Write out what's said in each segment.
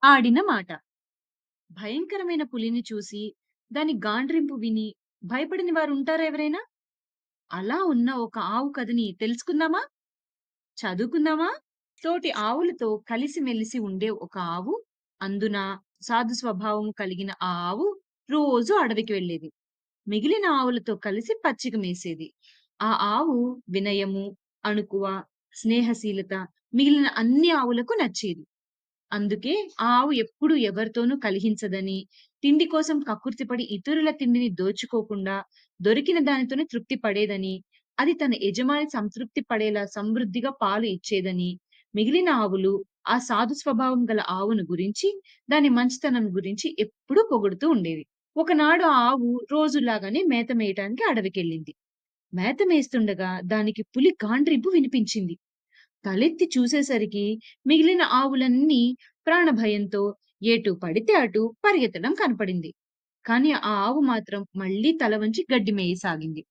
ఆడిన మాట. భయంకరమైన పులిని చూసి, దాని గాండ్రింపు విని భయపడని వారుంటారా ఎవరైనా? అలా ఉన్న ఒక ఆవు కథని తెలుసుకుందామా? చదువుకుందామా? తోటి ఆవులతో కలిసిమెలిసి ఉండే ఒక ఆవు, అందున సాధు స్వభావం కలిగిన ఆ ఆవు రోజూ అడవికి వెళ్ళేది. మిగిలిన ఆవులతో కలిసి పచ్చిక మేసేది. ఆ ఆవు వినయము, అణుకువ, స్నేహశీలత మిగిలిన అన్ని ఆవులకు నచ్చేది. అందుకే ఆ ఆవు ఎప్పుడు ఎవరితోనూ కలహించదని, తిండి కోసం కక్కుర్తిపడి ఇతరుల తిండిని దోచుకోకుండా, దొరికిన దానితోనే తృప్తి పడేదని, అది తన యజమాని సంతృప్తి పడేలా సమృద్ధిగా పాలు ఇచ్చేదని, మిగిలిన ఆవులు ఆ సాధు స్వభావం గల ఆవును గురించి, దాని మంచితనం గురించి ఎప్పుడూ పొగుడుతూ ఉండేవి. ఒకనాడు ఆ ఆవు రోజులాగానే మేత మేయటానికి అడవికెళ్ళింది. మేత మేస్తుండగా దానికి పులి గాండ్రింపు వినిపించింది. తలెత్తి చూసేసరికి మిగిలిన ఆవులన్నీ ప్రాణభయంతో ఎటు పడితే అటు పరిగెత్తడం కనపడింది. కానీ ఆ ఆవు మాత్రం మళ్ళీ తల వంచి గడ్డి మేయసాగింది.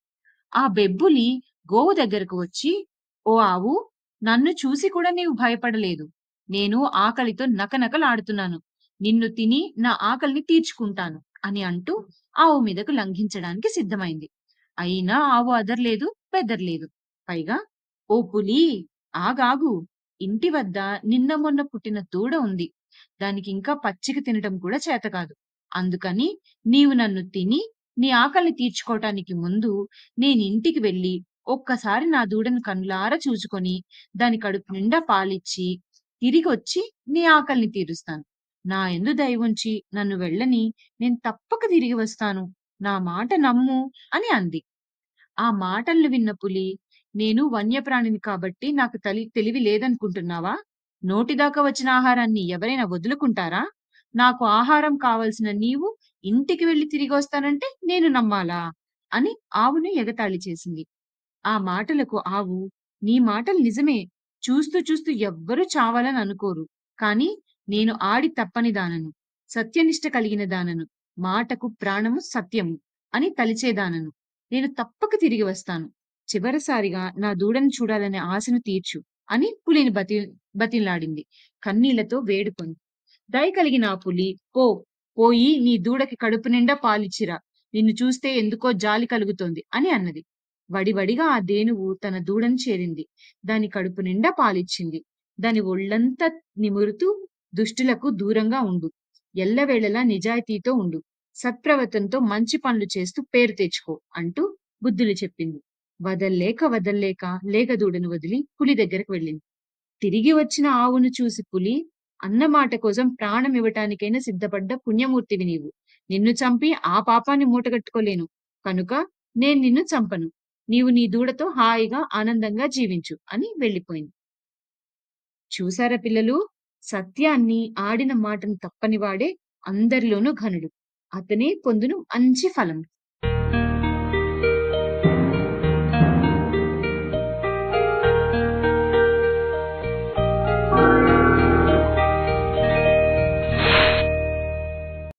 ఆ బెబ్బులి గోవు దగ్గరకు వచ్చి, "ఓ ఆవు! నన్ను చూసి కూడా నీవు భయపడలేదు. నేను ఆకలితో నకనకలాడుతున్నాను. నిన్ను తిని నా ఆకలిని తీర్చుకుంటాను" అని అంటూ ఆవు మీదకు లంఘించడానికి సిద్ధమైంది. అయినా ఆవు అదరలేదు, బెదరలేదు. పైగా, "ఓ పులీ! ఆగాగు. ఇంటి వద్ద నిన్న మొన్న పుట్టిన దూడ ఉంది. దానికింకా పచ్చిక తినటం కూడా చేతకాదు. అందుకని నీవు నన్ను తిని, నీ ఆకలిని తీర్చుకోవటానికి ముందు నేనింటికి వెళ్లి, ఒక్కసారి నా దూడను కనులారా చూచుకొని, దాని కడుపు నిండా పాలిచ్చి, తిరిగొచ్చి నీ ఆకలిని తీరుస్తాను. నా యందు దయవుంచి నన్ను వెళ్ళని, నేను తప్పక తిరిగి వస్తాను. నా మాట నమ్ము" అని అంది. ఆ మాటలను విన్న పులి, "నేను వన్యప్రాణిని కాబట్టి నాకు తెలివి లేదనుకుంటున్నావా? నోటిదాకా వచ్చిన ఆహారాన్ని ఎవరైనా వదులుకుంటారా? నాకు ఆహారం కావలసిన నీవు ఇంటికి వెళ్లి తిరిగొస్తానంటే నేను నమ్మాలా?" అని ఆవుని ఎగతాళి చేసింది. ఆ మాటలకు ఆవు, "నీ మాటలు నిజమే. చూస్తూ చూస్తూ ఎవ్వరూ చావాలని అనుకోరు. కానీ నేను ఆడి తప్పని దానను. సత్యనిష్ట కలిగిన దానను. మాటకు ప్రాణము సత్యము అని తలిచేదానను. నేను తప్పక తిరిగి వస్తాను. చివరిసారిగా నా దూడను చూడాలనే ఆశను తీర్చు" అని పులిని బతిమలాడింది. కన్నీళ్లతో వేడుకొంది. దయ కలిగిన ఆ పులి, "పో, పోయి నీ దూడకి కడుపు నిండా పాలిచ్చిరా. నిన్ను చూస్తే ఎందుకో జాలి కలుగుతోంది" అని అన్నది. వడివడిగా ఆ ధేనువు తన దూడను చేరింది. దాని కడుపు నిండా పాలిచ్చింది. దాని ఒళ్ళంతా నిమురుతూ, "దుష్టులకు దూరంగా ఉండు. ఎల్లవేళలా నిజాయితీతో ఉండు. సత్ప్రవర్తనతో మంచి పనులు చేస్తూ పేరు తెచ్చుకో" అంటూ బుద్ధులు చెప్పింది. వదల్లేక లేగ దూడను వదిలి పులి దగ్గరకు వెళ్ళింది. తిరిగి వచ్చిన ఆవును చూసి పులి, "అన్న మాట కోసం ప్రాణం ఇవ్వటానికైనా సిద్ధపడ్డ పుణ్యమూర్తివి నీవు. నిన్ను చంపి ఆ పాపాన్ని మూటగట్టుకోలేను. కనుక నేను నిన్ను చంపను. నీవు నీ దూడతో హాయిగా ఆనందంగా జీవించు" అని వెళ్ళిపోయింది. చూసారా పిల్లలు? సత్యాన్ని, ఆడిన మాటను తప్పనివాడే అందరిలోనూ ఘనుడు. అతనే పొందును మంచి ఫలం.